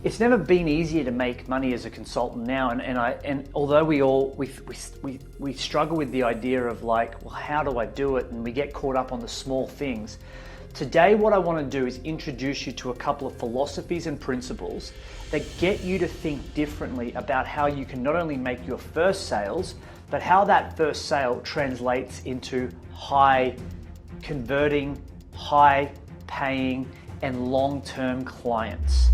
It's never been easier to make money as a consultant now, and although we struggle with the idea of like, well, how do I do it, and we get caught up on the small things. Today, what I want to do is introduce you to a couple of philosophies and principles that get you to think differently about how you can not only make your first sales, but how that first sale translates into high converting, high paying, and long-term clients.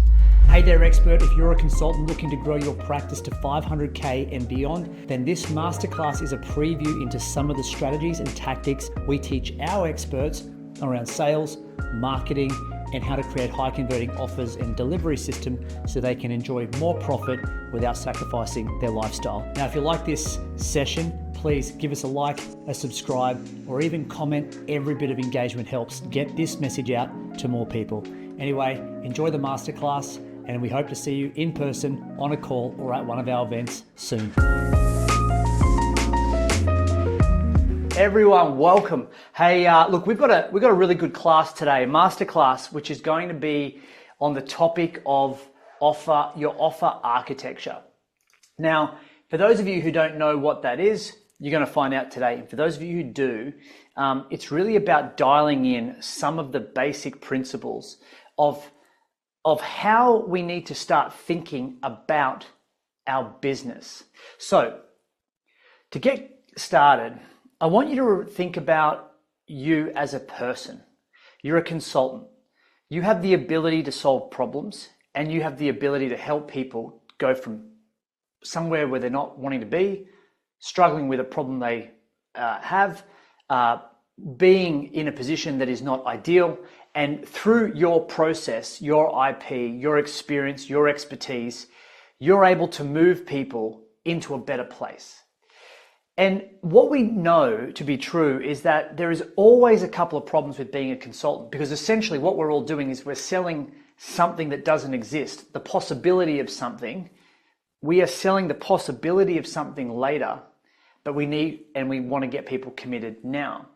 Hey there, expert. If you're a consultant looking to grow your practice to 500K and beyond, then this masterclass is a preview into some of the strategies and tactics we teach our experts around sales, marketing, and how to create high converting offers and delivery system so they can enjoy more profit without sacrificing their lifestyle. Now, if you like this session, please give us a like, a subscribe, or even comment. Every bit of engagement helps get this message out to more people. Anyway, enjoy the masterclass, and we hope to see you in person, on a call, or at one of our events soon. Everyone, welcome. Hey, look, we've got a really good class today, a masterclass, which is going to be on the topic of your offer architecture. Now, for those of you who don't know what that is, you're going to find out today. And for those of you who do, it's really about dialing in some of the basic principles of how we need to start thinking about our business. So, to get started, I want you to think about you as a person. You're a consultant. You have the ability to solve problems, and you have the ability to help people go from somewhere where they're not wanting to be, struggling with a problem they have, being in a position that is not ideal, and through your process, your IP, your experience, your expertise, you're able to move people into a better place. And what we know to be true is that there is always a couple of problems with being a consultant, because essentially what we're all doing is we're selling something that doesn't exist, the possibility of something. We are selling the possibility of something later, but we want to get people committed now.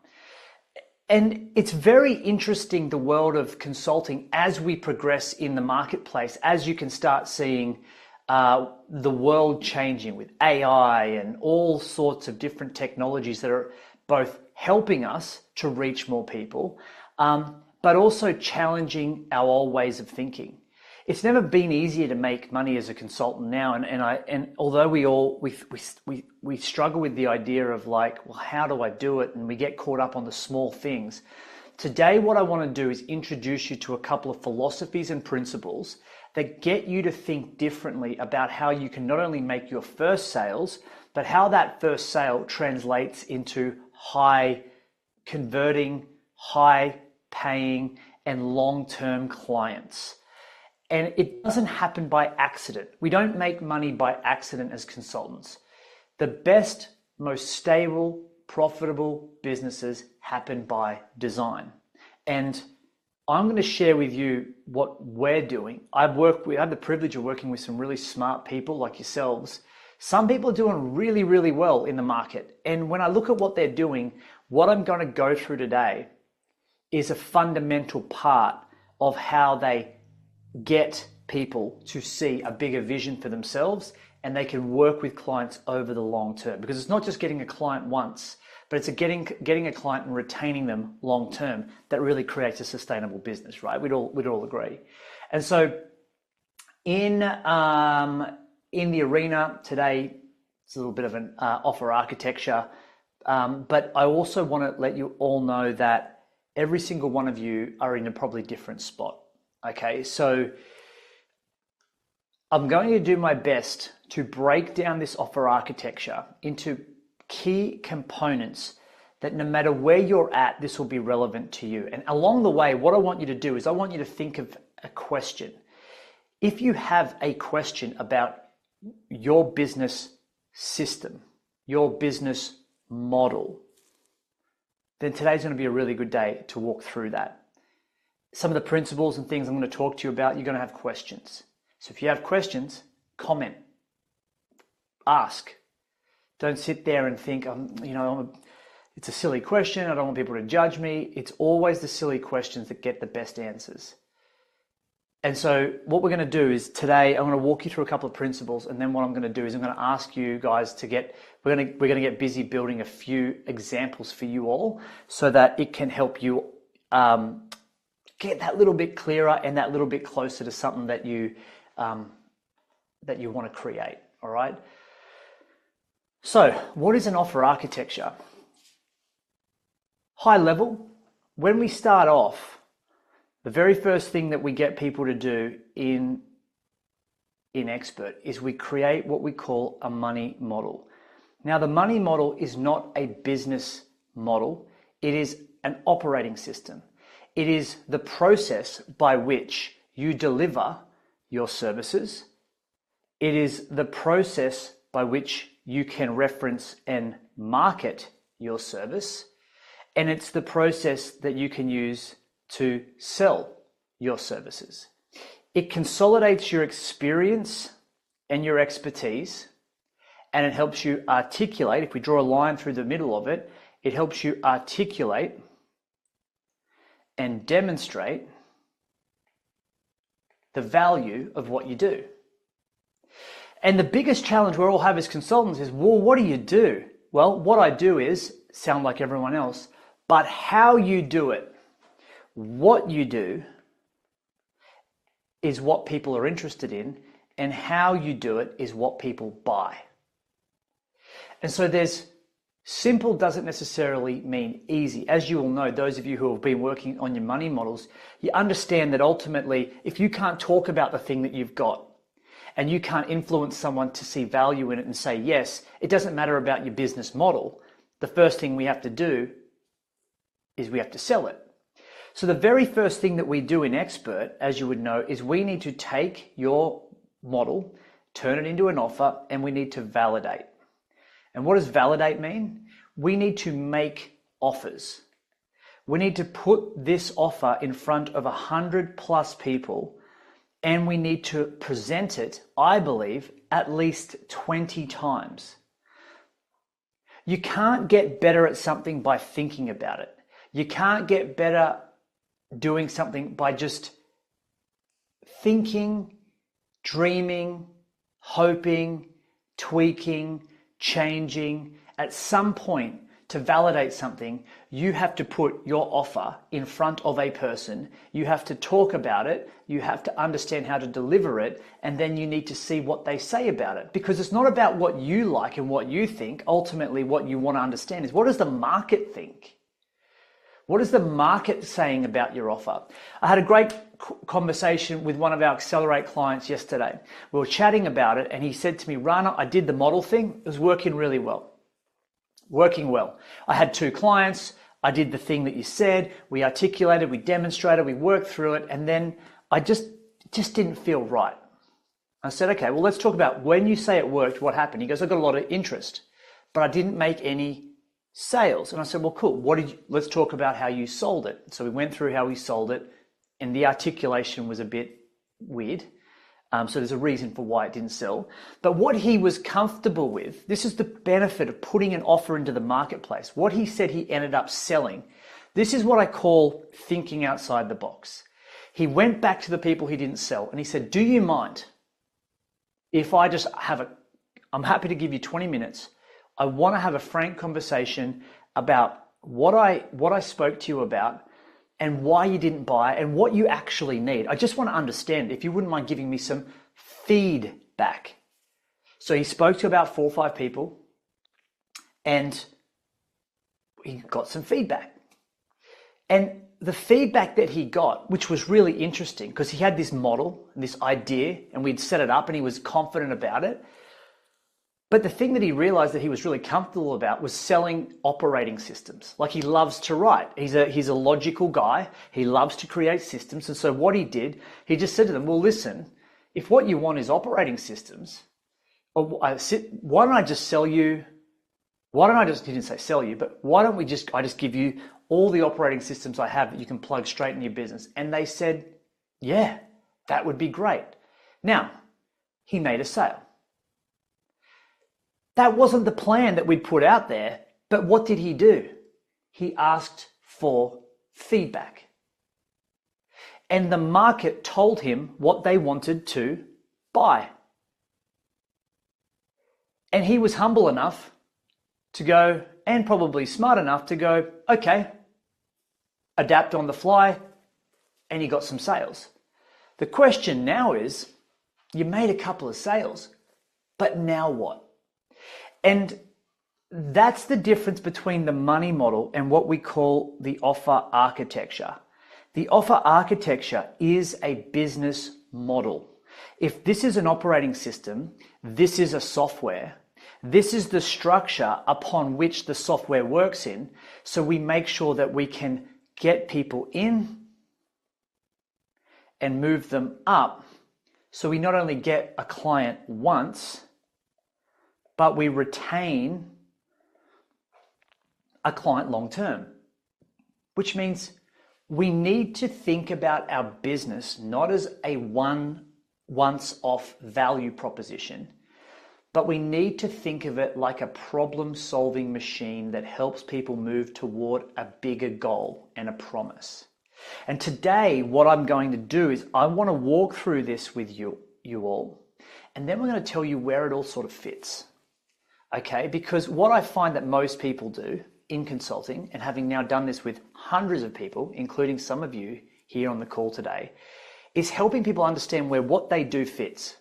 And it's very interesting, the world of consulting, as we progress in the marketplace, as you can start seeing the world changing with AI and all sorts of different technologies that are both helping us to reach more people, but also challenging our old ways of thinking. It's never been easier to make money as a consultant now, and although we struggle with the idea of like, well, how do I do it, and we get caught up on the small things. Today, what I want to do is introduce you to a couple of philosophies and principles that get you to think differently about how you can not only make your first sales, but how that first sale translates into high converting, high paying, and long-term clients. And it doesn't happen by accident. We don't make money by accident as consultants. The best, most stable, profitable businesses happen by design. And I'm going to share with you what we're doing. I have the privilege of working with some really smart people like yourselves. Some people are doing really, really well in the market. And when I look at what they're doing, what I'm going to go through today is a fundamental part of how they get people to see a bigger vision for themselves, and they can work with clients over the long term. Because it's not just getting a client once, but it's getting a client and retaining them long term that really creates a sustainable business, right? We'd all agree. And so in the arena today, it's a little bit of an offer architecture, but I also want to let you all know that every single one of you are in a probably different spot. Okay, so I'm going to do my best to break down this offer architecture into key components that no matter where you're at, this will be relevant to you. And along the way, what I want you to do is I want you to think of a question. If you have a question about your business system, your business model, then today's going to be a really good day to walk through that. Some of the principles and things I'm going to talk to you about, you're going to have questions. So if you have questions, comment, ask. Don't sit there and think, it's a silly question. I don't want people to judge me. It's always the silly questions that get the best answers. And so what we're going to do is today, I'm going to walk you through a couple of principles. And then what I'm going to do is I'm going to ask you guys to we're going to get busy building a few examples for you all so that it can help you get that little bit clearer and that little bit closer to something that you want to create. All right. So what is an offer architecture? High level, when we start off, the very first thing that we get people to do in Expert is we create what we call a money model. Now, the money model is not a business model. It is an operating system. It is the process by which you deliver your services. It is the process by which you can reference and market your service. And it's the process that you can use to sell your services. It consolidates your experience and your expertise, and it helps you articulate. If we draw a line through the middle of it, it helps you articulate and demonstrate the value of what you do. And the biggest challenge we all have as consultants is, well, what do you do? Well, what I do is sound like everyone else, but how you do it, what you do, is what people are interested in, and how you do it is what people buy. And so simple doesn't necessarily mean easy. As you all know, those of you who have been working on your money models, you understand that ultimately, if you can't talk about the thing that you've got and you can't influence someone to see value in it and say, yes, it doesn't matter about your business model. The first thing we have to do is we have to sell it. So the very first thing that we do in Expert, as you would know, is we need to take your model, turn it into an offer, and we need to validate. And what does validate mean? We need to make offers. We need to put this offer in front of 100+ people, and we need to present it, I believe, at least 20 times. You can't get better at something by thinking about it. You can't get better doing something by just thinking, dreaming, hoping, tweaking, changing. At some point, to validate something, you have to put your offer in front of a person. You have to talk about it. You have to understand how to deliver it. And then you need to see what they say about it. Because it's not about what you like and what you think. Ultimately, what you want to understand is, what does the market think? What is the market saying about your offer? I had a great conversation with one of our Accelerate clients yesterday. We were chatting about it, and he said to me, Rana, I did the model thing. It was working really well. Working well. I had 2 clients. I did the thing that you said. We articulated, we demonstrated, we worked through it, and then I just didn't feel right. I said, okay, well, let's talk about when you say it worked, what happened? He goes, I got a lot of interest, but I didn't make any sales. And I said, well, cool. Let's talk about how you sold it. So we went through how we sold it, and the articulation was a bit weird. So there's a reason for why it didn't sell. But what he was comfortable with, this is the benefit of putting an offer into the marketplace. What he said he ended up selling. This is what I call thinking outside the box. He went back to the people he didn't sell, and he said, do you mind if I just I'm happy to give you 20 minutes. I want to have a frank conversation about what I spoke to you about and why you didn't buy and what you actually need. I just want to understand, if you wouldn't mind giving me some feedback. So he spoke to about 4 or 5 people and he got some feedback. And the feedback that he got, which was really interesting because he had this model, this idea, and we'd set it up and he was confident about it. But the thing that he realized that he was really comfortable about was selling operating systems. Like, he loves to write. He's a logical guy. He loves to create systems. And so what he did, he just said to them, well, listen, if what you want is operating systems, why don't I just sell you, he didn't say sell you, but why don't I just give you all the operating systems I have that you can plug straight in your business? And they said, yeah, that would be great. Now, he made a sale. That wasn't the plan that we'd put out there, but what did he do? He asked for feedback. And the market told him what they wanted to buy. And he was humble enough to go, and probably smart enough to go, okay, adapt on the fly, and he got some sales. The question now is, you made a couple of sales, but now what? And that's the difference between the money model and what we call the offer architecture. The offer architecture is a business model. If this is an operating system, this is a software, this is the structure upon which the software works in, so we make sure that we can get people in and move them up. So we not only get a client once, but we retain a client long term, which means we need to think about our business not as a once-off value proposition, but we need to think of it like a problem-solving machine that helps people move toward a bigger goal and a promise. And today, what I'm going to do is I want to walk through this with you all, and then we're going to tell you where it all sort of fits. Okay? Because what I find that most people do in consulting, and having now done this with hundreds of people, including some of you here on the call today, is helping people understand where what they do fits.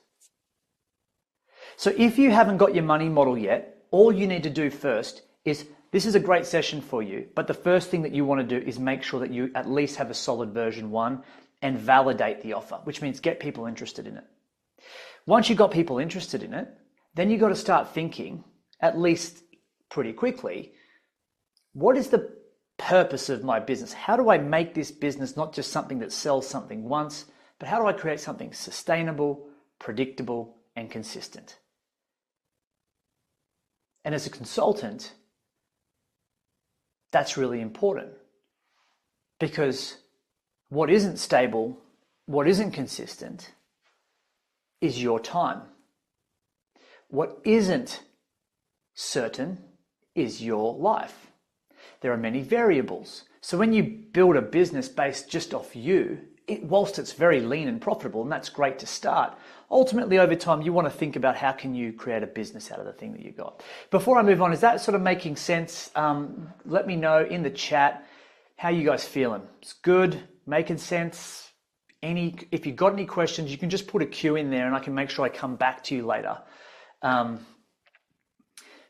So if you haven't got your money model yet, all you need to do first is, this is a great session for you, but the first thing that you want to do is make sure that you at least have a solid version 1 and validate the offer, which means get people interested in it. Once you've got people interested in it, then you've got to start thinking, at least pretty quickly, what is the purpose of my business? How do I make this business not just something that sells something once, but how do I create something sustainable, predictable, and consistent? And as a consultant, that's really important, because what isn't stable, what isn't consistent, is your time. What isn't certain is your life. There are many variables. So when you build a business based just off you, whilst it's very lean and profitable, and that's great to start, ultimately over time you want to think about how can you create a business out of the thing that you got. Before I move on, is that sort of making sense? Let me know in the chat how you guys feeling. It's good, making sense. If you've got any questions, you can just put a Q in there and I can make sure I come back to you later.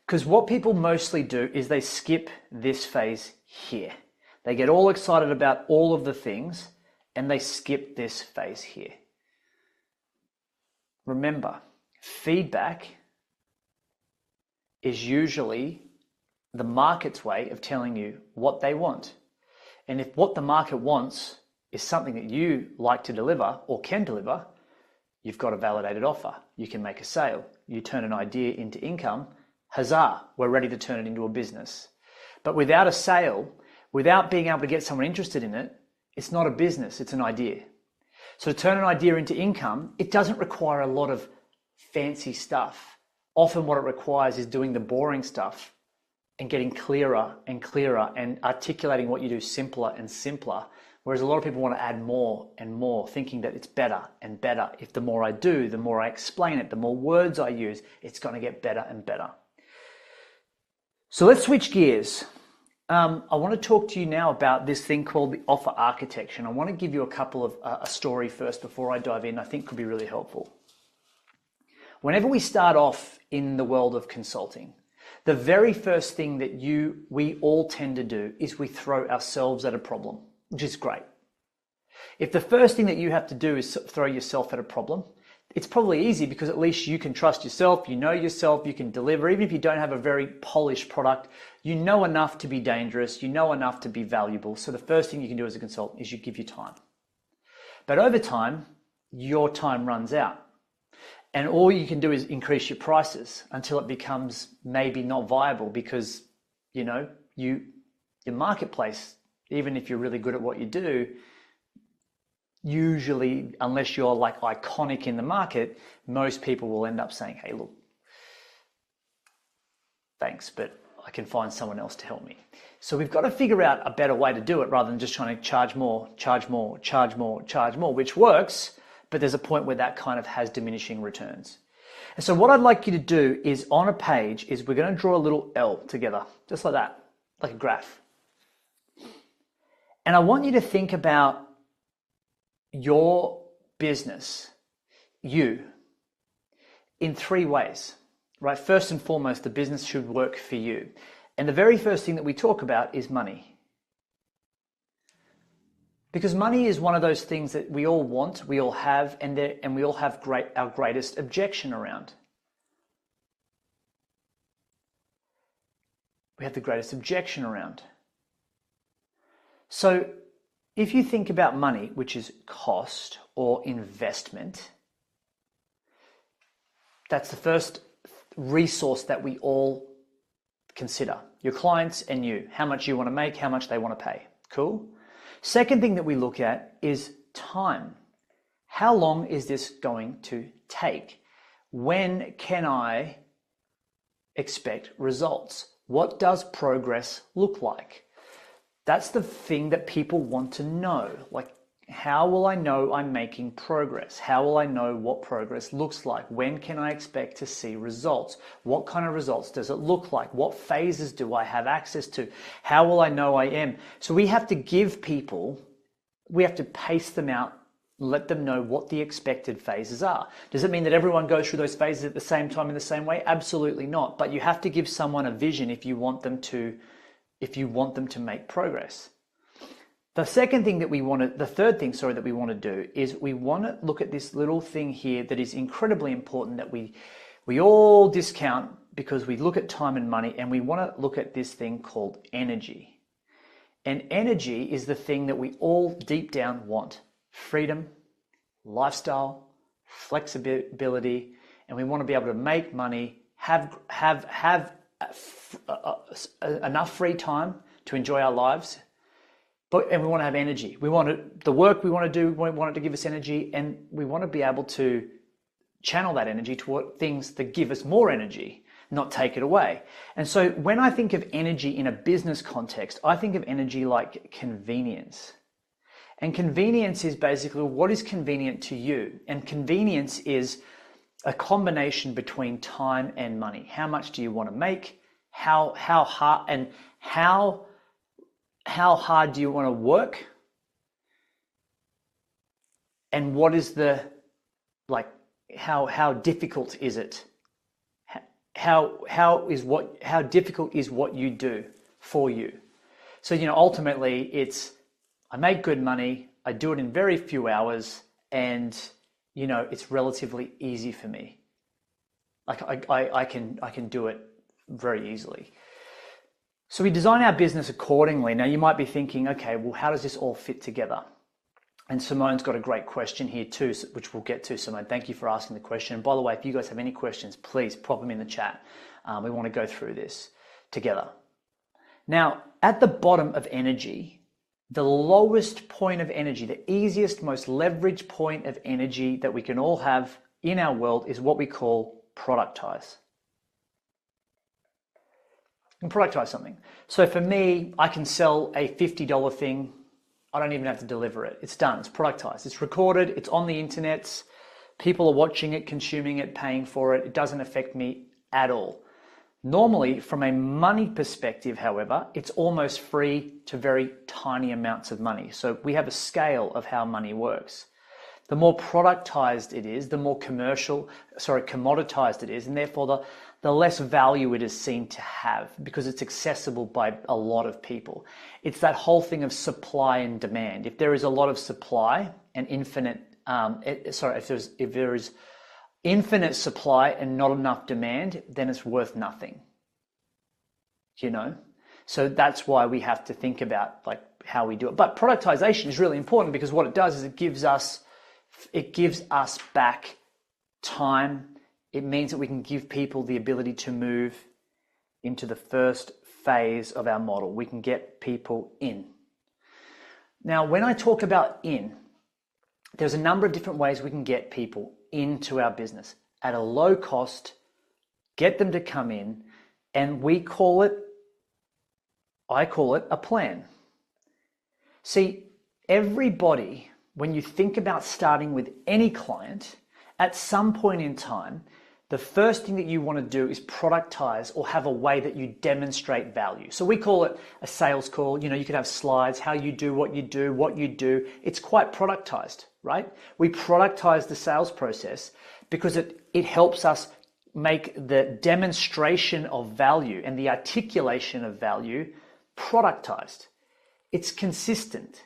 Because what people mostly do is they skip this phase here. They get all excited about all of the things and they skip this phase here. Remember, feedback is usually the market's way of telling you what they want. And if what the market wants is something that you like to deliver or can deliver, you've got a validated offer. You can make a sale. You turn an idea into income. Huzzah, we're ready to turn it into a business. But without a sale, without being able to get someone interested in it, it's not a business, it's an idea. So to turn an idea into income, it doesn't require a lot of fancy stuff. Often what it requires is doing the boring stuff and getting clearer and clearer and articulating what you do simpler and simpler. Whereas a lot of people want to add more and more, thinking that it's better and better. If the more I do, the more I explain it, the more words I use, it's going to get better and better. So let's switch gears. I want to talk to you now about this thing called the offer architecture. And I want to give you a couple of a story first before I dive in. I think could be really helpful. Whenever we start off in the world of consulting, the very first thing that we all tend to do is we throw ourselves at a problem, which is great. If the first thing that you have to do is throw yourself at a problem, it's probably easy because at least you can trust yourself, you know yourself, you can deliver. Even if you don't have a very polished product, you know enough to be dangerous, you know enough to be valuable. So the first thing you can do as a consultant is you give your time. But over time, your time runs out. And all you can do is increase your prices until it becomes maybe not viable because, your marketplace, even if you're really good at what you do, usually, unless you're like iconic in the market, most people will end up saying, hey, look, thanks, but I can find someone else to help me. So we've got to figure out a better way to do it rather than just trying to charge more, which works, but there's a point where that kind of has diminishing returns. And so what I'd like you to do is on a page is we're going to draw a little L together, just like that, like a graph. And I want you to think about your business, you, in three ways, right? First and foremost, the business should work for you. And the very first thing that we talk about is money. Because money is one of those things that we all want, we all have, and we all have our greatest objection around. We have the greatest objection around. So if you think about money, which is cost or investment, that's the first resource that we all consider. Your clients and you, how much you want to make, how much they want to pay. Cool? Second thing that we look at is time. How long is this going to take? When can I expect results? What does progress look like? That's the thing that people want to know. Like, how will I know I'm making progress? How will I know what progress looks like? When can I expect to see results? What kind of results does it look like? What phases do I have access to? How will I know I am? So we have to give people, we have to pace them out, let them know what the expected phases are. Does it mean that everyone goes through those phases at the same time in the same way? Absolutely not. But you have to give someone a vision if you want them to make progress. The third thing that we want to do is we want to look at this little thing here that is incredibly important that we all discount because we look at time and money, and we want to look at this thing called energy. And energy is the thing that we all deep down want. Freedom, lifestyle, flexibility, and we want to be able to make money, have enough free time to enjoy our lives. And we want to have energy. We want the work we want to do, we want it to give us energy, and we want to be able to channel that energy toward things that give us more energy, not take it away. And so when I think of energy in a business context, I think of energy like convenience. And convenience is basically what is convenient to you. And convenience is a combination between time and money. How much do you want to make? How hard do you want to work? And what is how difficult is it? How difficult is what you do for you? So, ultimately it's, I make good money, I do it in very few hours, and, it's relatively easy for me. Like I can do it very easily. So we design our business accordingly. Now you might be thinking, okay, well, how does this all fit together? And Simone's got a great question here too, which we'll get to. Simone, thank you for asking the question. And by the way, if you guys have any questions, please pop them in the chat. We want to go through this together. Now, at the bottom of energy, the lowest point of energy, the easiest, most leveraged point of energy that we can all have in our world is what we call productize. And productize something. So for me, I can sell a $50 thing. I don't even have to deliver it. It's done. It's productized. It's recorded. It's on the internet. People are watching it, consuming it, paying for it. It doesn't affect me at all. Normally, from a money perspective, however, it's almost free to very tiny amounts of money. So we have a scale of how money works. The more productized it is, the more commoditized it is, and therefore the less value it is seen to have because it's accessible by a lot of people. It's that whole thing of supply and demand. If there is a lot of supply and if there is infinite supply and not enough demand, then it's worth nothing. So that's why we have to think about how we do it. But productization is really important because what it does is it gives us back time. It means that we can give people the ability to move into the first phase of our model. We can get people in. Now, when I talk about in, there's a number of different ways we can get people into our business at a low cost, get them to come in, and we call it I call it a plan. See, everybody, when you think about starting with any client, at some point in time, the first thing that you want to do is productize or have a way that you demonstrate value. So we call it a sales call. You know, you could have slides, how you do what you do, what you do. It's quite productized, right? We productize the sales process because it helps us make the demonstration of value and the articulation of value productized. It's consistent.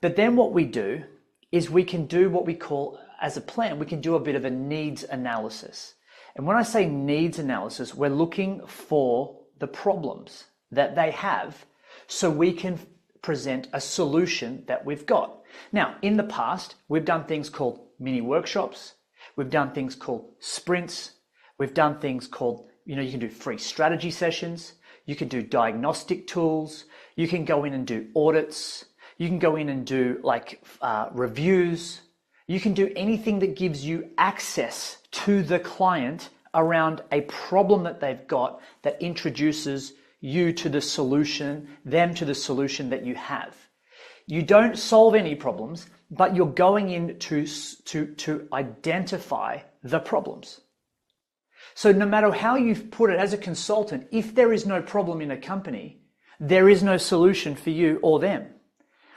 But then what we do is we can do what we call, as a plan, we can do a bit of a needs analysis. And when I say needs analysis, we're looking for the problems that they have so we can present a solution that we've got. Now, in the past, we've done things called mini workshops. We've done things called sprints. We've done things called, you can do free strategy sessions. You can do diagnostic tools. You can go in and do audits. You can go in and do reviews. You can do anything that gives you access to the client around a problem that they've got that introduces you to the solution, them to the solution that you have. You don't solve any problems, but you're going in to identify the problems. So no matter how you've put it as a consultant, if there is no problem in a company, there is no solution for you or them.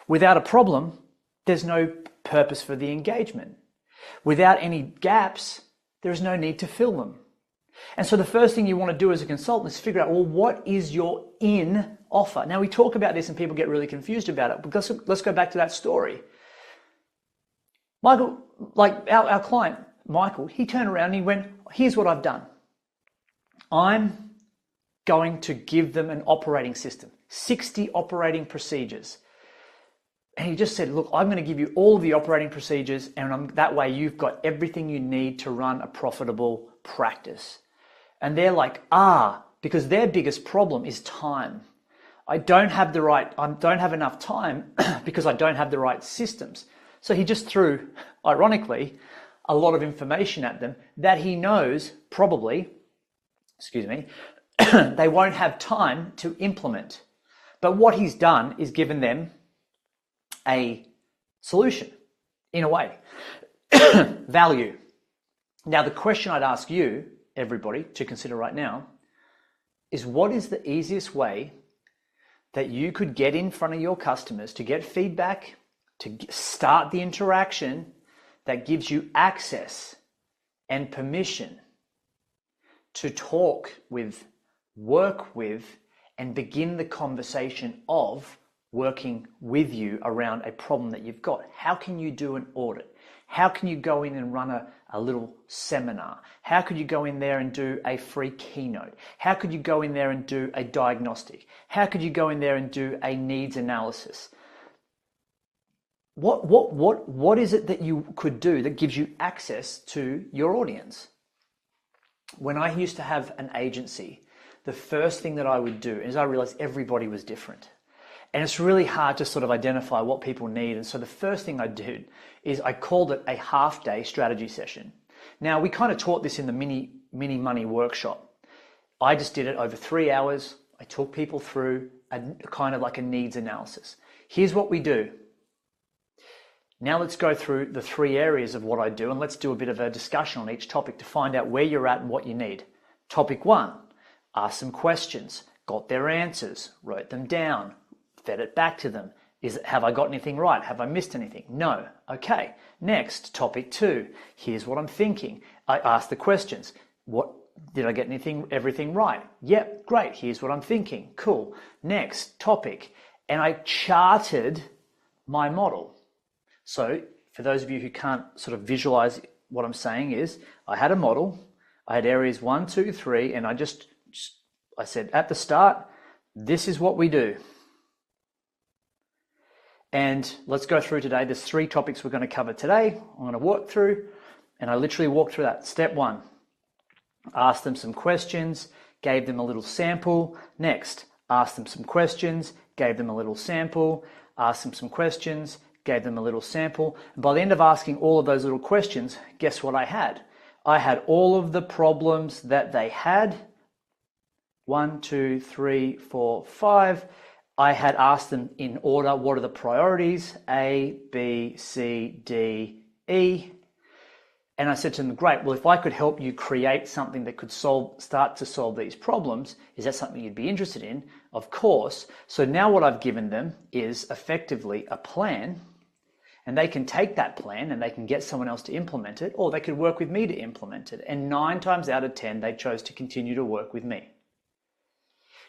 Without a problem, there's no purpose for the engagement. Without any gaps, there's no need to fill them. And so the first thing you want to do as a consultant is figure out, well, what is your in offer? Now we talk about this and people get really confused about it, because let's go back to that story. Michael, like our client, Michael, he turned around and he went, here's what I've done. I'm going to give them an operating system, 60 operating procedures. And he just said, look, I'm going to give you all of the operating procedures, and that way you've got everything you need to run a profitable practice. And they're like, because their biggest problem is time. I don't have enough time because I don't have the right systems. So he just threw, ironically, a lot of information at them that he knows probably, they won't have time to implement. But what he's done is given them a solution, in a way. Value. Now, the question I'd ask you, everybody, to consider right now is, what is the easiest way that you could get in front of your customers to get feedback, to start the interaction that gives you access and permission to talk with, work with, and begin the conversation of working with you around a problem that you've got? How can you do an audit? How can you go in and run a little seminar? How could you go in there and do a free keynote? How could you go in there and do a diagnostic? How could you go in there and do a needs analysis? What is it that you could do that gives you access to your audience? When I used to have an agency, the first thing that I would do is I realized everybody was different. And it's really hard to sort of identify what people need. And so the first thing I did is I called it a half-day strategy session. Now, we kind of taught this in the mini money workshop. I just did it over 3 hours. I took people through a kind of like a needs analysis. Here's what we do. Now let's go through the 3 areas of what I do, and let's do a bit of a discussion on each topic to find out where you're at and what you need. Topic 1, ask some questions, got their answers, wrote them down, fed it back to them. Have I got anything right? Have I missed anything? No. Okay. Next, topic 2. Here's what I'm thinking. I asked the questions. Did I get everything right? Yep, great. Here's what I'm thinking. Cool. Next topic. And I charted my model. So for those of you who can't sort of visualize what I'm saying is, I had a model. I had areas 1, 2, 3, and I said at the start, this is what we do. And let's go through today. There's 3 topics we're going to cover today. I'm going to walk through, and I literally walked through that. Step 1, asked them some questions, gave them a little sample. Next, asked them some questions, gave them a little sample, asked them some questions, gave them a little sample. And by the end of asking all of those little questions, guess what I had? I had all of the problems that they had. 1, 2, 3, 4, 5. I had asked them in order, what are the priorities? A, B, C, D, E. And I said to them, great, well, if I could help you create something that could start to solve these problems, is that something you'd be interested in? Of course. So now what I've given them is effectively a plan, and they can take that plan and they can get someone else to implement it, or they could work with me to implement it. And 9 times out of 10, they chose to continue to work with me.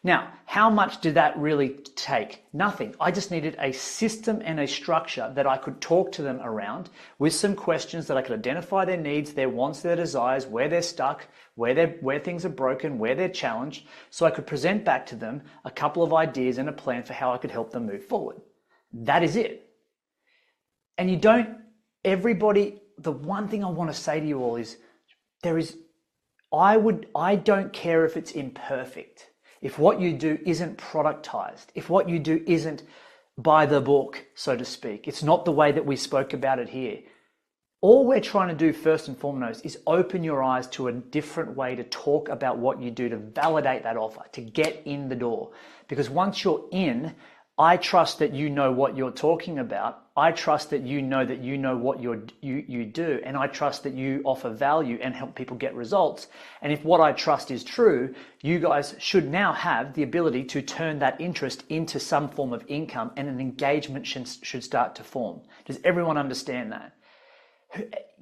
Now, how much did that really take? Nothing. I just needed a system and a structure that I could talk to them around with some questions that I could identify their needs, their wants, their desires, where they're stuck, where things are broken, where they're challenged, so I could present back to them a couple of ideas and a plan for how I could help them move forward. That is it. And the one thing I want to say to you all is, I don't care if it's imperfect. If what you do isn't productized, if what you do isn't by the book, so to speak, it's not the way that we spoke about it here. All we're trying to do first and foremost is open your eyes to a different way to talk about what you do, to validate that offer, to get in the door. Because once you're in, I trust that you know what you're talking about. I trust that you know what you do, and I trust that you offer value and help people get results. And if what I trust is true, you guys should now have the ability to turn that interest into some form of income, and an engagement should start to form. Does everyone understand that?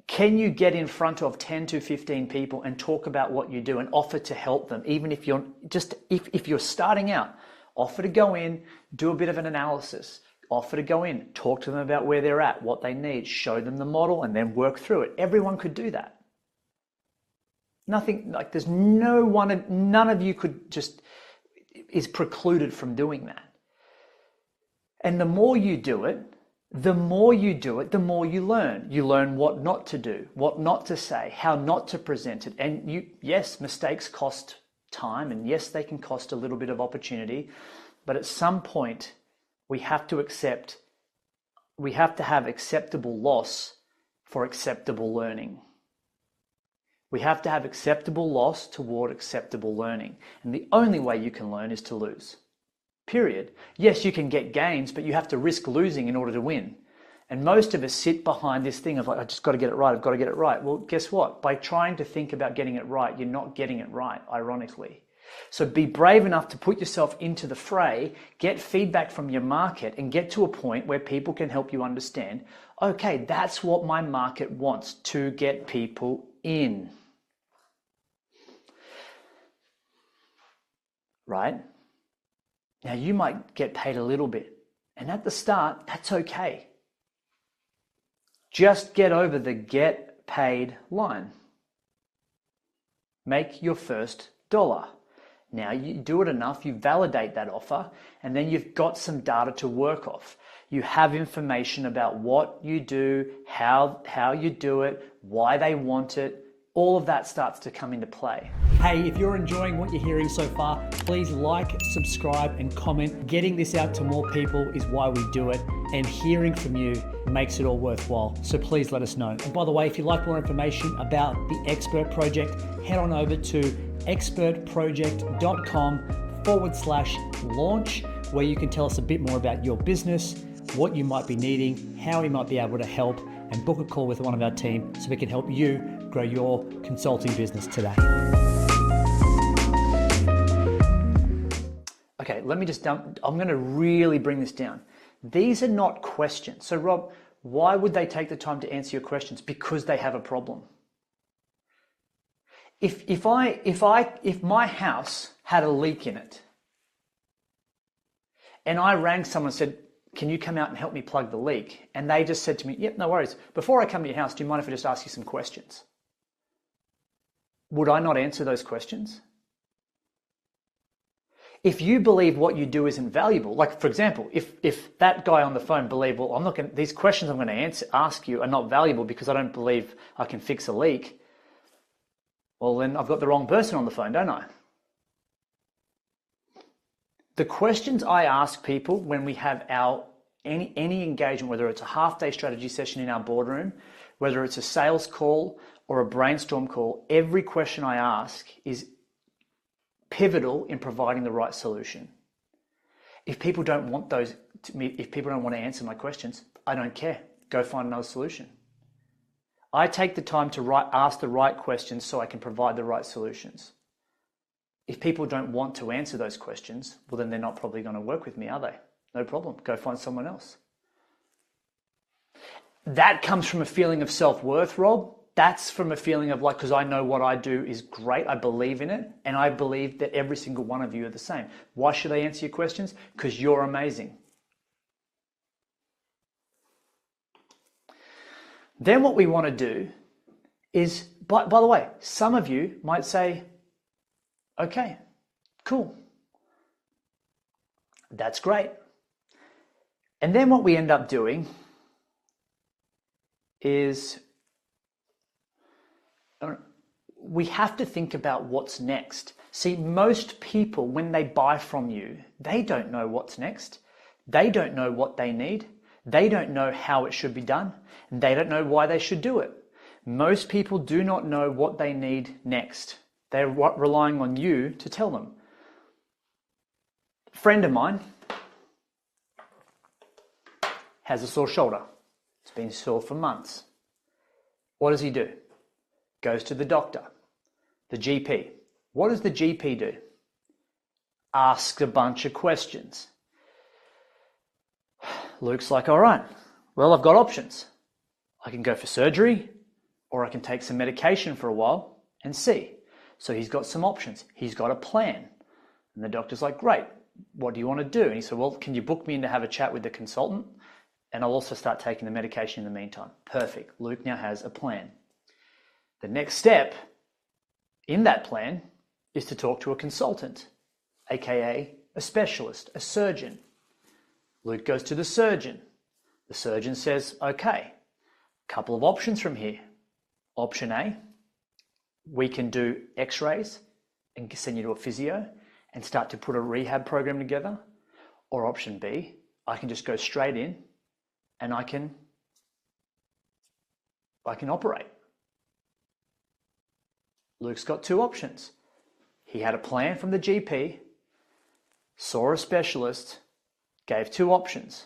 Can you get in front of 10 to 15 people and talk about what you do and offer to help them, even if you're starting out? Offer to go in, do a bit of an analysis, offer to go in, talk to them about where they're at, what they need, show them the model, and then work through it. Everyone could do that. None of you is precluded from doing that. And the more you do it, the more you learn. You learn what not to do, what not to say, how not to present it. And yes, mistakes cost time, and yes, they can cost a little bit of opportunity, but at some point we have to have acceptable loss for acceptable learning. We have to have acceptable loss toward acceptable learning, and the only way you can learn is to lose. Period. Yes, you can get gains, but you have to risk losing in order to win. And most of us sit behind this thing of like, I just got to get it right, I've got to get it right. Well, guess what? By trying to think about getting it right, you're not getting it right, ironically. So be brave enough to put yourself into the fray, get feedback from your market, and get to a point where people can help you understand, okay, that's what my market wants, to get people in. Right? Now, you might get paid a little bit, and at the start, that's okay. Just get over the get paid line. Make your first $1. Now you do it enough, you validate that offer, and then you've got some data to work off. You have information about what you do, how you do it, why they want it. All of that starts to come into play. Hey, if you're enjoying what you're hearing so far, please like, subscribe, and comment. Getting this out to more people is why we do it, and hearing from you makes it all worthwhile. So please let us know. And by the way, if you'd like more information about the Expert Project, head on over to expertproject.com/launch, where you can tell us a bit more about your business, what you might be needing, how we might be able to help, and book a call with one of our team so we can help you grow your consulting business today. Okay, I'm going to really bring this down. These are not questions. So Rob, why would they take the time to answer your questions? Because they have a problem. If my house had a leak in it, and I rang someone and said, can you come out and help me plug the leak? And they just said to me, yep, no worries. Before I come to your house, do you mind if I just ask you some questions? Would I not answer those questions? If you believe what you do isn't valuable, like for example, if that guy on the phone believed, well, these questions I'm going to ask you are not valuable because I don't believe I can fix a leak, well, then I've got the wrong person on the phone, don't I? The questions I ask people when we have any engagement, whether it's a half-day strategy session in our boardroom, whether it's a sales call or a brainstorm call, every question I ask is pivotal in providing the right solution. If people don't want if people don't want to answer my questions, I don't care. Go find another solution. I take the time to ask the right questions so I can provide the right solutions. If people don't want to answer those questions, well, then they're not probably going to work with me, are they? No problem. Go find someone else. That comes from a feeling of self-worth, Rob. That's from a feeling of like, because I know what I do is great. I believe in it. And I believe that every single one of you are the same. Why should I answer your questions? Because you're amazing. Then what we want to do is, by the way, some of you might say, okay, cool. That's great. And then what we end up doing is we have to think about what's next. See, most people, when they buy from you, they don't know what's next. They don't know what they need. They don't know how it should be done. And they don't know why they should do it. Most people do not know what they need next. They're relying on you to tell them. A friend of mine has a sore shoulder. It's been sore for months. What does he do? Goes to the doctor, the GP. What does the GP do? Asks a bunch of questions. Luke's like, all right, well, I've got options. I can go for surgery, or I can take some medication for a while and see. So he's got some options. He's got a plan. And the doctor's like, great, what do you want to do? And he said, well, can you book me in to have a chat with the consultant? And I'll also start taking the medication in the meantime. Perfect. Luke now has a plan. The next step in that plan is to talk to a consultant, aka a specialist, a surgeon. Luke goes to the surgeon. The surgeon says, okay, a couple of options from here. Option A, we can do x-rays and send you to a physio and start to put a rehab program together. Or option B, I can just go straight in and I can operate. Luke's got two options. He had a plan from the GP, saw a specialist, gave two options.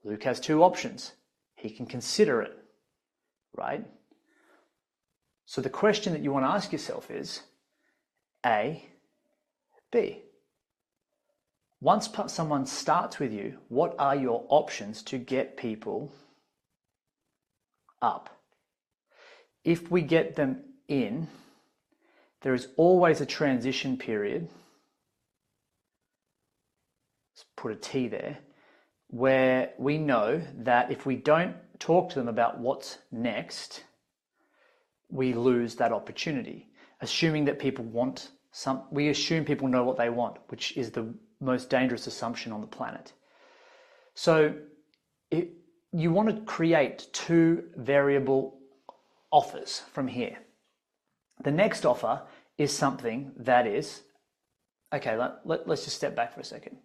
Luke has two options. He can consider it, right? So the question that you want to ask yourself is A, B. Once someone starts with you, what are your options to get people up? If we get them in, there is always a transition period. Let's put a T there, where we know that if we don't talk to them about what's next, we lose that opportunity. Assuming that people want we assume people know what they want, which is the most dangerous assumption on the planet. So you want to create two variable offers from here. The next offer is something that is, okay, let's just step back for a second.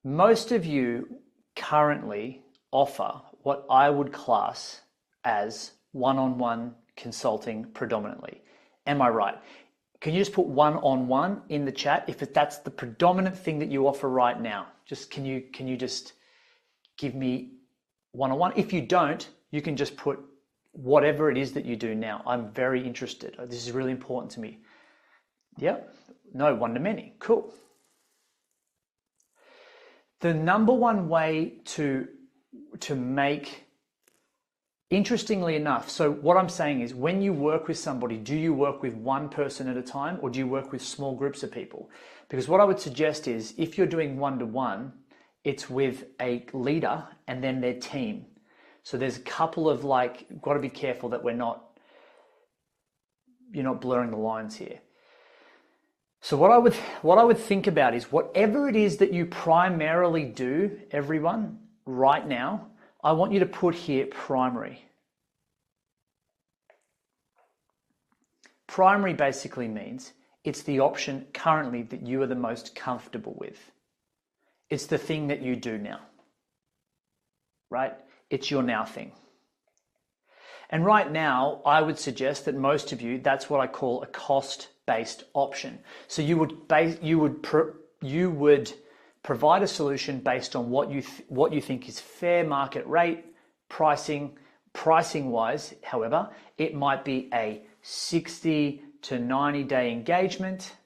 Most of you currently offer what I would class as one-on-one consulting predominantly. Am I right? Can you just put one-on-one in the chat if that's the predominant thing that you offer right now? Just can you just give me one-on-one? If you don't, you can just put whatever it is that you do now. I'm very interested. This is really important to me. Yeah? No, one-to-many. Cool. The number one way to make, interestingly enough, so what I'm saying is when you work with somebody, do you work with one person at a time or do you work with small groups of people? Because what I would suggest is if you're doing one-to-one, it's with a leader and then their team. So there's a couple of got to be careful that you're not blurring the lines here. So what I would think about is whatever it is that you primarily do, everyone, right now, I want you to put here primary. Primary basically means it's the option currently that you are the most comfortable with. It's the thing that you do now, right? It's your now thing. And right now, I would suggest that most of you, that's what I call a cost-based option. So you would Provide a solution based on what you think is fair market rate pricing. Pricing wise, however, it might be a 60 to 90 day engagement.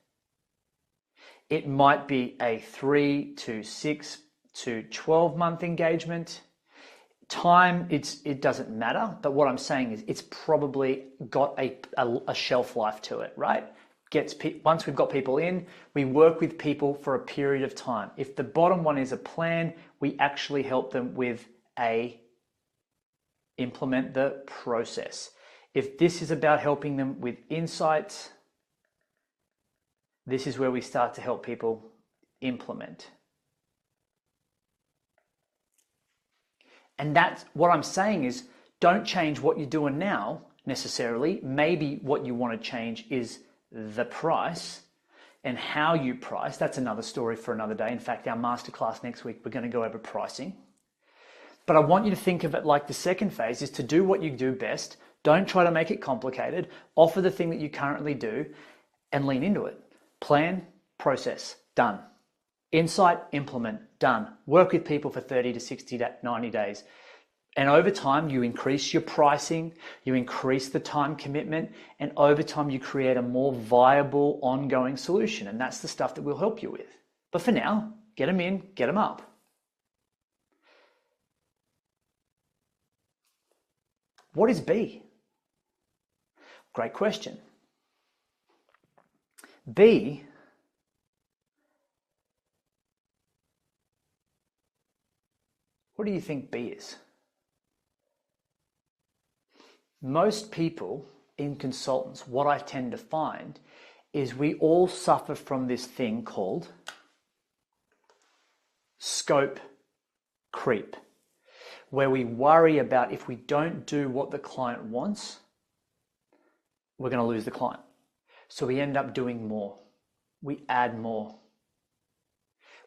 It might be a 3 to 6 to 12 month engagement. Time, it doesn't matter, but what I'm saying is it's probably got a shelf life to it, right? Once we've got people in, we work with people for a period of time. If the bottom one is a plan, we actually help them with implement the process. If this is about helping them with insights, this is where we start to help people implement. And that's what I'm saying is, don't change what you're doing now necessarily. Maybe what you want to change is the price and how you price. That's another story for another day. In fact, our masterclass next week, we're going to go over pricing. But I want you to think of it like the second phase is to do what you do best. Don't try to make it complicated. Offer the thing that you currently do and lean into it. Plan, process, done. Insight, implement, done. Work with people for 30 to 60 to 90 days. And over time, you increase your pricing, you increase the time commitment, and over time, you create a more viable, ongoing solution. And that's the stuff that we'll help you with. But for now, get them in, get them up. What is B? Great question. B, what do you think B is? Most people in consultants, what I tend to find is we all suffer from this thing called scope creep, where we worry about if we don't do what the client wants, we're going to lose the client. So we end up doing more. We add more.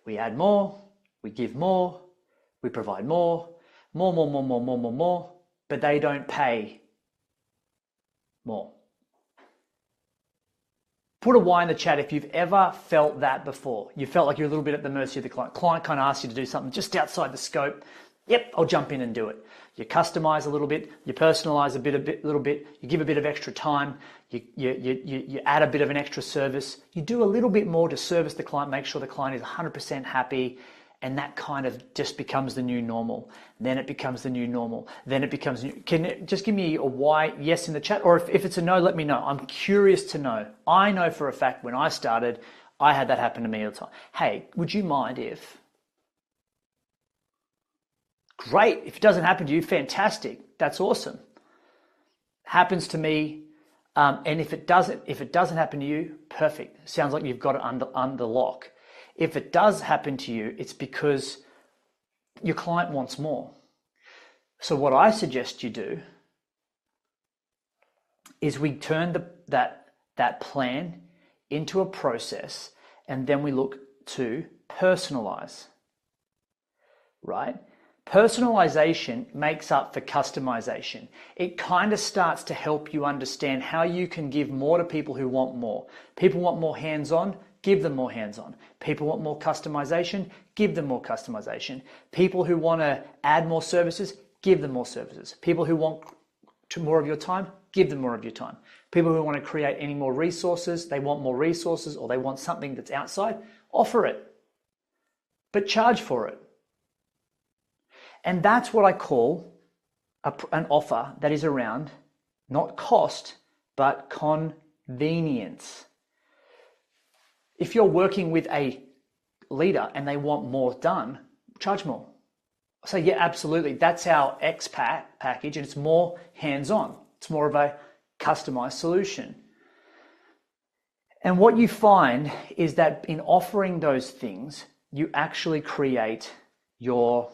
We add more, we give more, we provide more, but they don't pay more. Put a Y in the chat if you've ever felt that before. You felt like you're a little bit at the mercy of the client. Client kind of asks you to do something just outside the scope. Yep, I'll jump in and do it. You customize a little bit, you personalize a little bit, you give a bit of extra time, you add a bit of an extra service, you do a little bit more to service the client, make sure the client is 100% happy, and that kind of just becomes the new normal. Then it becomes the new normal. Then it becomes new. Can it just give me a Y, yes in the chat? Or if it's a no, let me know. I'm curious to know. I know for a fact when I started, I had that happen to me all the time. Hey, would you mind if... Great. If it doesn't happen to you, fantastic. That's awesome. Happens to me. And if it doesn't happen to you, perfect. Sounds like you've got it under lock. If it does happen to you, it's because your client wants more. So what I suggest you do is we turn that plan into a process, and then we look to personalize, right? Personalization makes up for customization. It kind of starts to help you understand how you can give more to people who want more. People want more hands-on, give them more hands-on. People want more customization, give them more customization. People who want to add more services, give them more services. People who want more of your time, give them more of your time. People who want to create any more resources, they want more resources, or they want something that's outside, offer it, but charge for it. And that's what I call an offer that is around not cost, but convenience. If you're working with a leader and they want more done, charge more. So yeah, absolutely. That's our X package, and it's more hands-on. It's more of a customized solution. And what you find is that in offering those things, you actually create your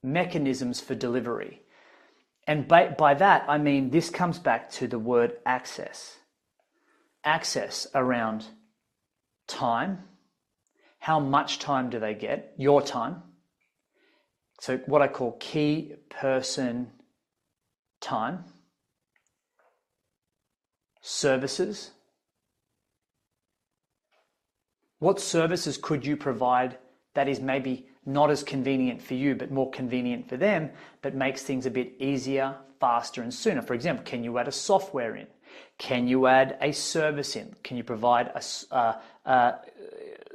mechanisms for delivery. And by that, I mean this comes back to the word access. Access around time. How much time do they get? Your time. So what I call key person time. Services. What services could you provide that is maybe not as convenient for you, but more convenient for them, but makes things a bit easier, faster, and sooner? For example, can you add a software in? Can you add a service in? Can you provide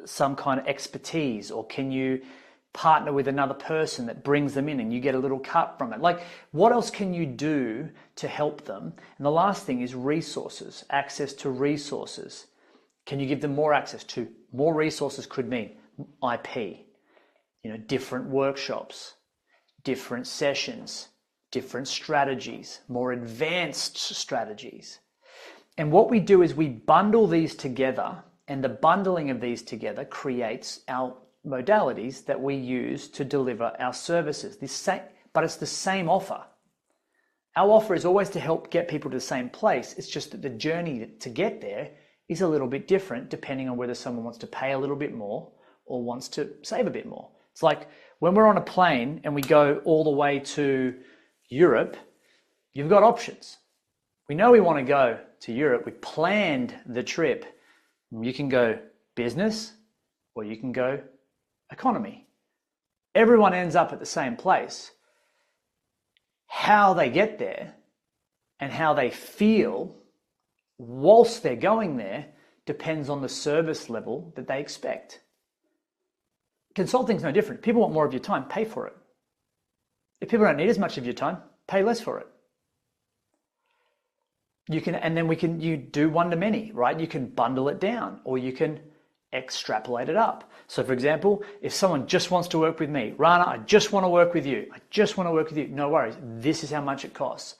some kind of expertise? Or can you partner with another person that brings them in and you get a little cut from it? Like, what else can you do to help them? And the last thing is resources, access to resources. Can you give them more access to more resources? Could mean IP, different workshops, different sessions, different strategies, more advanced strategies. And what we do is we bundle these together, and the bundling of these together creates our modalities that we use to deliver our services. But it's the same offer. Our offer is always to help get people to the same place. It's just that the journey to get there is a little bit different depending on whether someone wants to pay a little bit more or wants to save a bit more. It's like when we're on a plane and we go all the way to Europe, you've got options. We know we want to go to Europe. We planned the trip. You can go business or you can go economy. Everyone ends up at the same place. How they get there and how they feel whilst they're going there depends on the service level that they expect. Consulting's no different. People want more of your time, pay for it. If people don't need as much of your time, pay less for it. You do one-to-many, right? You can bundle it down or you can extrapolate it up. So for example, if someone just wants to work with me, Rana, I just want to work with you. I just want to work with you. No worries. This is how much it costs.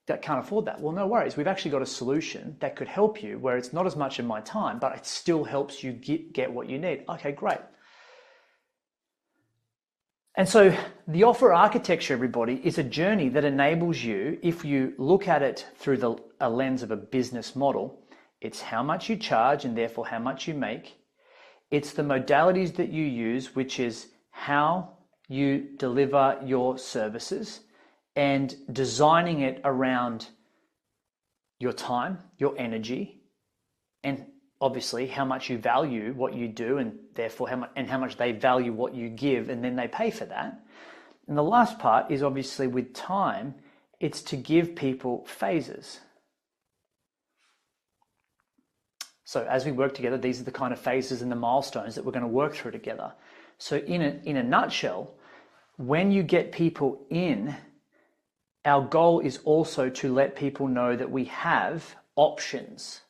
That can't afford that. Well, no worries. We've actually got a solution that could help you where it's not as much of my time, but it still helps you get what you need. Okay, great. And so the offer architecture, everybody, is a journey that enables you, if you look at it through a lens of a business model, it's how much you charge and therefore how much you make. It's the modalities that you use, which is how you deliver your services and designing it around your time, your energy, and obviously how much you value what you do and therefore how much they value what you give, and then they pay for that. And the last part is obviously with time, it's to give people phases. So as we work together, these are the kind of phases and the milestones that we're going to work through together. So in a nutshell, when you get people in, our goal is also to let people know that we have options.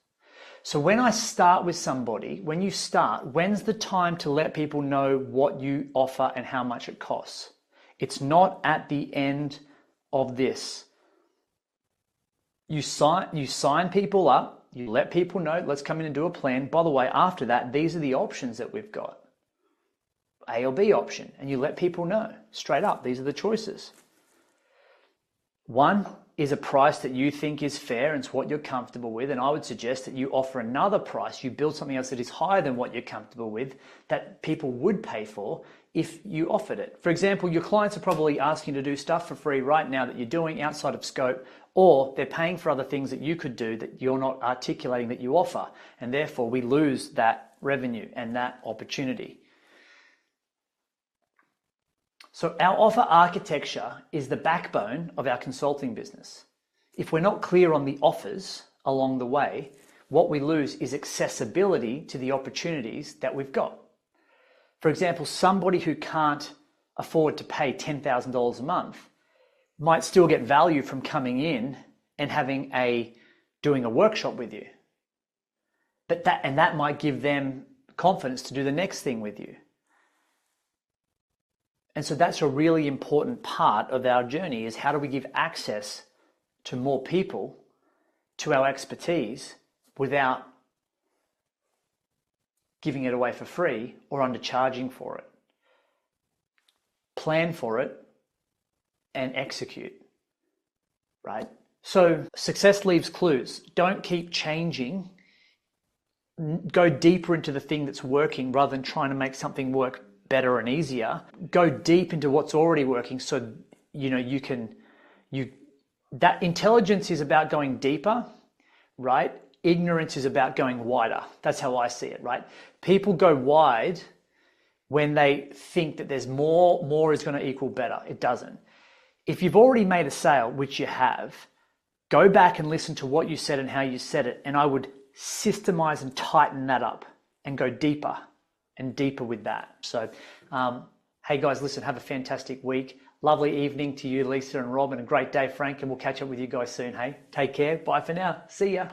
So when I start with somebody, when's the time to let people know what you offer and how much it costs? It's not at the end of this. You sign people up, you let people know, let's come in and do a plan. By the way, after that, these are the options that we've got. A or B option. And you let people know straight up, these are the choices. One is a price that you think is fair and it's what you're comfortable with. And I would suggest that you offer another price, you build something else that is higher than what you're comfortable with, that people would pay for if you offered it. For example, your clients are probably asking you to do stuff for free right now that you're doing outside of scope, or they're paying for other things that you could do that you're not articulating that you offer. And therefore we lose that revenue and that opportunity. So our offer architecture is the backbone of our consulting business. If we're not clear on the offers along the way, what we lose is accessibility to the opportunities that we've got. For example, somebody who can't afford to pay $10,000 a month might still get value from coming in and doing a workshop with you. But that might give them confidence to do the next thing with you. And so that's a really important part of our journey, is how do we give access to more people to our expertise without giving it away for free or undercharging for it. Plan for it and execute, right? So success leaves clues. Don't keep changing. Go deeper into the thing that's working rather than trying to make something work better and easier. Go deep into what's already working so that intelligence is about going deeper, right? ignorance is about going wider. That's how I see it, right? People go wide when they think that there's more is going to equal better. It doesn't. If you've already made a sale, which you have, go back and listen to what you said and how you said it. And I would systemize and tighten that up and go deeper and deeper with that. So, hey guys, listen, have a fantastic week. Lovely evening to you, Lisa and Rob, and a great day, Frank, and we'll catch up with you guys soon, hey? Take care. Bye for now. See ya.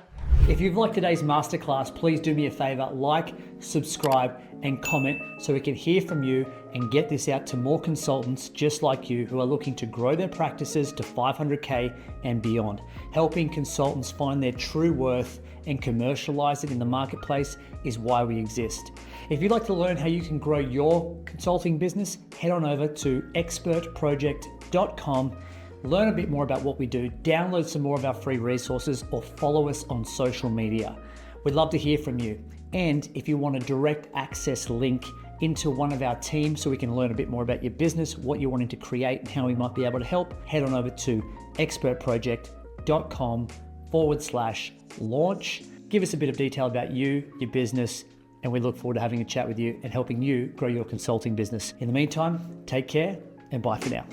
If you've liked today's masterclass, please do me a favor, like, subscribe, and comment so we can hear from you and get this out to more consultants just like you who are looking to grow their practices to 500K and beyond. Helping consultants find their true worth and commercialize it in the marketplace is why we exist. If you'd like to learn how you can grow your consulting business, head on over to expertproject.com. Learn a bit more about what we do, download some more of our free resources, or follow us on social media. We'd love to hear from you. And if you want a direct access link into one of our teams so we can learn a bit more about your business, what you're wanting to create, and how we might be able to help, head on over to expertproject.com/launch. Give us a bit of detail about you, your business, and we look forward to having a chat with you and helping you grow your consulting business. In the meantime, take care and bye for now.